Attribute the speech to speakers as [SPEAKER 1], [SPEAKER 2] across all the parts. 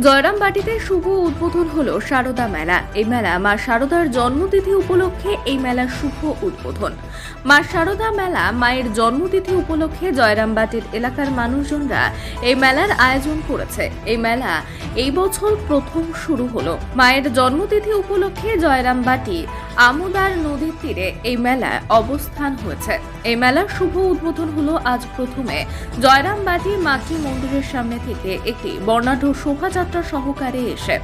[SPEAKER 1] জয়রামবাটিতে শুভ উদ্বোধন হলো শারদা মেলা। এই মেলা মা শারদার জন্মতিথি উপলক্ষে এই মেলার শুভ উদ্বোধন। মা শারদা মেলা মায়ের জন্মতিথি উপলক্ষে জয়রামবাটির এলাকার মানুষজনরা এই মেলার আয়োজন করেছে। এই মেলা এই বছর প্রথম শুরু হলো। মায়ের জন্মতিথি উপলক্ষে জয়রামবাটি আমোদার নদীর তীরে এই মেলায় অবস্থান হয়েছে। এই মেলার শুভ উদ্বোধন হলো আজ প্রথমে জয়রামবাটি মাতৃ মন্দিরের সামনে থেকে একটি বর্ণাঢ্য শোভাযাত্রা সহকারে এসে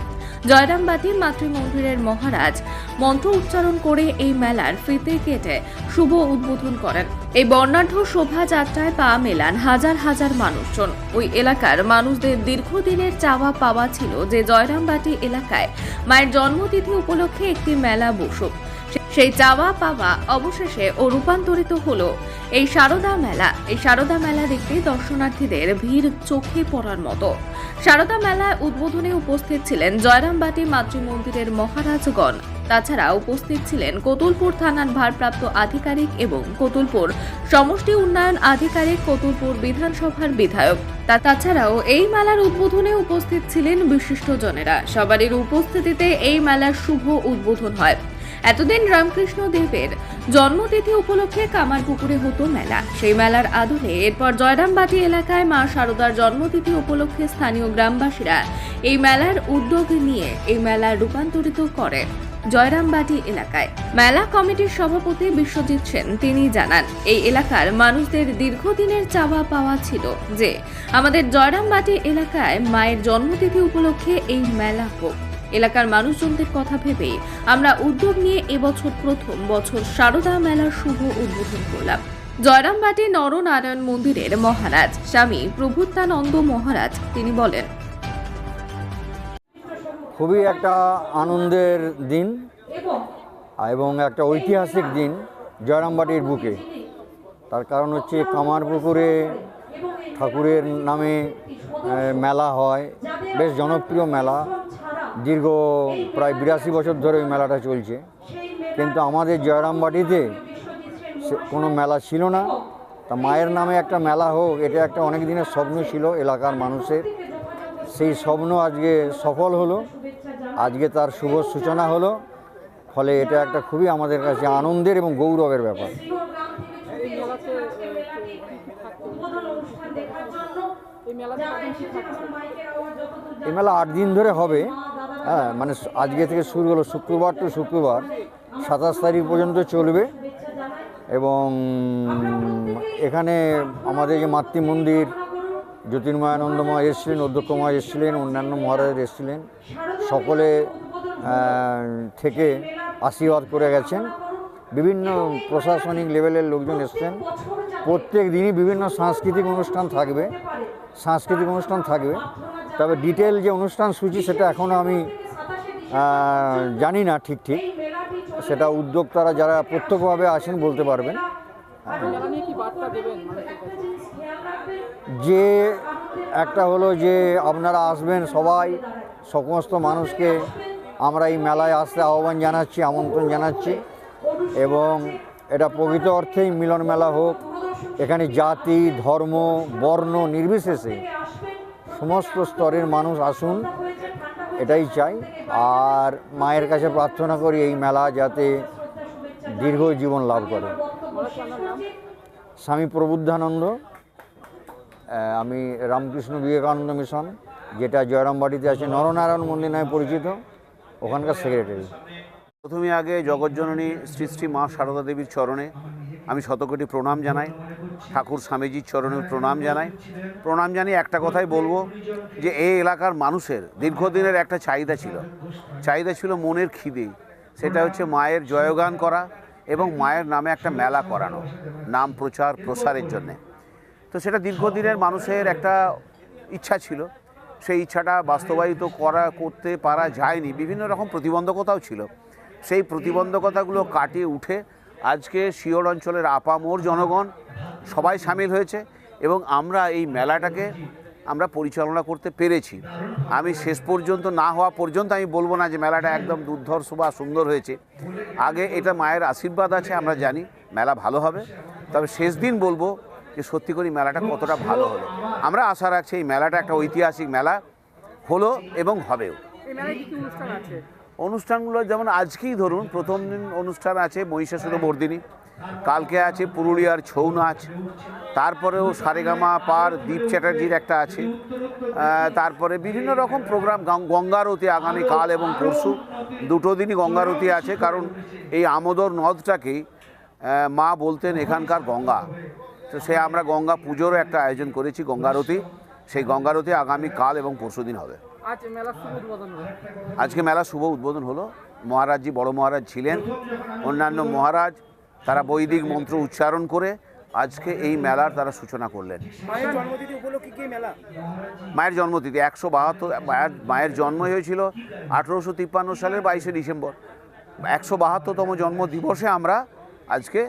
[SPEAKER 1] জয়রামবাটি মাতৃ মন্দিরের মহারাজ মন্ত্র উচ্চারণ করে এই মেলার ফিতে কেটে শুভ উদ্বোধন করেন। এই বর্ণাঢ্য শোভাযাত্রায় পা মেলান হাজার হাজার মানুষজন। ওই এলাকার মানুষদের দীর্ঘদিনের চাওয়া পাওয়া ছিল যে জয়রামবাটি এলাকায় মায়ের জন্মতিথি উপলক্ষে একটি মেলা বসুক। সেই চাওয়া পাওয়া অবশেষে রূপান্তরিত হলো এই শারদা মেলা। এই শারদা মেলা দেখতে দর্শনার্থীদের ভিড় চোখে পড়ার মতো। শারদা মেলায় উদ্বোধনে উপস্থিত ছিলেন জয়রামবাটি মাতৃ মন্দিরের মহারাজগণ। তাছাড়া উপস্থিত ছিলেন কতুলপুর থানার ভারপ্রাপ্ত আধিকারিক এবং কতুলপুর সমষ্টি উন্নয়ন আধিকারিক, কতুলপুর বিধানসভার বিধায়ক। তাছাড়াও এই মেলার উদ্বোধনে উপস্থিত ছিলেন বিশিষ্টজনেরা। সবারই উপস্থিতিতে এই মেলার শুভ উদ্বোধন হয়। এতদিন রামকৃষ্ণ দেবের জন্মতিথি উপলক্ষে কামারপুকুরে হতো মেলা। সেই মেলার আদলে এরপর জয়রামবাটি এলাকায় মা শারদার জন্মতিথি উপলক্ষে স্থানীয় গ্রামবাসীরা এই মেলার উদ্যোগ নিয়ে এই মেলা রূপান্তরিত করে জয়রামবাটি এলাকায়। মেলা কমিটির সভাপতি বিশ্বজিৎ সেন তিনি জানান, এই এলাকার মানুষদের দীর্ঘদিনের চাওয়া পাওয়া ছিল যে আমাদের জয়রামবাটি এলাকায় মায়ের জন্মতিথি উপলক্ষে এই মেলা হোক। এলাকার মানুষজনদের কথা ভেবেই আমরা উদ্যোগ নিয়ে এবছর প্রথম বছর শারদা মেলার শুভ উদ্বোধন করলাম। জয়রামবাটি নরনারায়ণ মন্দিরের মহারাজ স্বামী প্রভুত্তানন্দ মহারাজ তিনি বলেন,
[SPEAKER 2] খুবই একটা আনন্দের দিন এবং একটা ঐতিহাসিক দিন জয়রামবাটির বুকে। তার কারণ হচ্ছে কামারপুকুরে ঠাকুরের নামে মেলা হয়, বেশ জনপ্রিয় মেলা। দীর্ঘ প্রায় 82 বছর ধরে ওই মেলাটা চলছে, কিন্তু আমাদের জয়রামবাটিতে কোনো মেলা ছিল না। তা মায়ের নামে একটা মেলা হোক, এটা একটা অনেক দিনের স্বপ্ন ছিল এলাকার মানুষের। সেই স্বপ্ন আজকে সফল হলো, আজকে তার শুভ সূচনা হলো। ফলে এটা একটা খুবই আমাদের কাছে আনন্দের এবং গৌরবের ব্যাপার। এই মেলা 8 দিন ধরে হবে। হ্যাঁ, মানে আজকে থেকে শুরু হলো, শুক্রবার টু শুক্রবার 27 তারিখ পর্যন্ত চলবে। এবং এখানে আমাদের যে মাতৃ মন্দির জ্যোতির্ময়ানন্দময় এসেছিলেন, অধ্যক্ষময় এসেছিলেন, অন্যান্য মহারাজ এসেছিলেন, সকলে থেকে আশীর্বাদ করে গেছেন। বিভিন্ন প্রশাসনিক লেভেলের লোকজন এসছেন। প্রত্যেক দিনই বিভিন্ন সাংস্কৃতিক অনুষ্ঠান থাকবে। তবে ডিটেল যে অনুষ্ঠান সূচি সেটা এখনও আমি জানি না ঠিক। সেটা উদ্যোক্তারা যারা প্রত্যক্ষভাবে আসেন বলতে পারবেন। যে একটা হলো যে আপনারা আসবেন, সবাই সমস্ত মানুষকে আমরা এই মেলায় আসতে আহ্বান জানাচ্ছি, আমন্ত্রণ জানাচ্ছি। এবং এটা প্রকৃত অর্থেই মিলন মেলা হোক। এখানে জাতি, ধর্ম, বর্ণ নির্বিশেষে সমস্ত স্তরের মানুষ আসুন, এটাই চাই। আর মায়ের কাছে প্রার্থনা করি এই মেলা যাতে দীর্ঘ জীবন লাভ করে। স্বামী প্রবুদ্ধানন্দ, আমি রামকৃষ্ণ বিবেকানন্দ মিশন, যেটা জয়রামবাটিতে আছে, নরনারায়ণ মন্দির নামে পরিচিত, ওখানকার সেক্রেটারি।
[SPEAKER 3] প্রথমে আগে জগৎজননী শ্রী শ্রী মা শারদা দেবীর চরণে আমি শতকোটি প্রণাম জানাই। ঠাকুর স্বামীজির চরণে প্রণাম জানিয়ে একটা কথাই বলবো যে এই এলাকার মানুষের দীর্ঘদিনের একটা চাহিদা ছিল মনের খিদে। সেটা হচ্ছে মায়ের জয়গান করা এবং মায়ের নামে একটা মেলা করানো, নাম প্রসারের জন্যে। তো সেটা দীর্ঘদিনের মানুষের একটা ইচ্ছা ছিল। সেই ইচ্ছাটা বাস্তবায়িত করতে পারা যায়নি, বিভিন্ন রকম প্রতিবন্ধকতাও ছিল। সেই প্রতিবন্ধকতাগুলো কাটিয়ে উঠে আজকে শিওর অঞ্চলের আপামোর জনগণ সবাই সামিল হয়েছে এবং আমরা এই মেলাটাকে আমরা পরিচালনা করতে পেরেছি। আমি শেষ পর্যন্ত না হওয়া পর্যন্ত আমি বলবো না যে মেলাটা একদম দুর্ধর্ষ বা সুন্দর হয়েছে। আগে এটা মায়ের আশীর্বাদ আছে, আমরা জানি মেলা ভালো হবে। তবে শেষ দিন বলবো যে সত্যি করে মেলাটা কতটা ভালো হলো। আমরা আশা রাখছি এই মেলাটা একটা ঐতিহাসিক মেলা হলো এবং হবেও।
[SPEAKER 4] এই মেলায় কি কি অনুষ্ঠান আছে?
[SPEAKER 3] অনুষ্ঠানগুলো যেমন আজকেই ধরুন প্রথম দিন অনুষ্ঠান আছে মহিষাসুর মর্দিনী, কালকে আছে পুরুলিয়ার ছৌ নাচ, তারপরেও সারেগামা পার দীপ চ্যাটার্জির একটা আছে, তারপরে বিভিন্ন রকম প্রোগ্রাম, গঙ্গারতি আগামীকাল এবং পরশু দুটো দিনই গঙ্গারতি আছে। কারণ এই আমোদর নদটাকেই মা বলতেন এখানকার গঙ্গা, তো সে আমরা গঙ্গা পুজোরও একটা আয়োজন করেছি গঙ্গারতি, সেই গঙ্গারতি আগামীকাল এবং পরশু দিন হবে।
[SPEAKER 4] আজ মেলার শুভ উদ্বোধন হলো।
[SPEAKER 3] আজকে মেলা শুভ উদ্বোধন হলো। মহারাজজি বড় মহারাজ ছিলেন, অন্যান্য মহারাজ তারা বৈদিক মন্ত্র উচ্চারণ করে আজকে এই মেলার তারা সূচনা করলেন।
[SPEAKER 4] মায়ের জন্মতিথি উপলক্ষে কি মেলা?
[SPEAKER 3] মায়ের জন্মতিথি 172, মায়ের জন্ম হয়েছিল 1853 সালের 22শে ডিসেম্বর। 172তম জন্ম দিবসে আমরা আজকে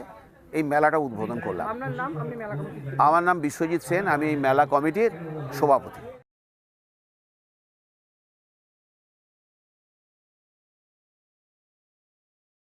[SPEAKER 3] এই মেলাটা উদ্বোধন করলাম।
[SPEAKER 4] আপনার নাম? আপনি মেলা কমিটি?
[SPEAKER 3] আমার নাম বিশ্বজিৎ সেন, আমি এই মেলা কমিটির সভাপতি।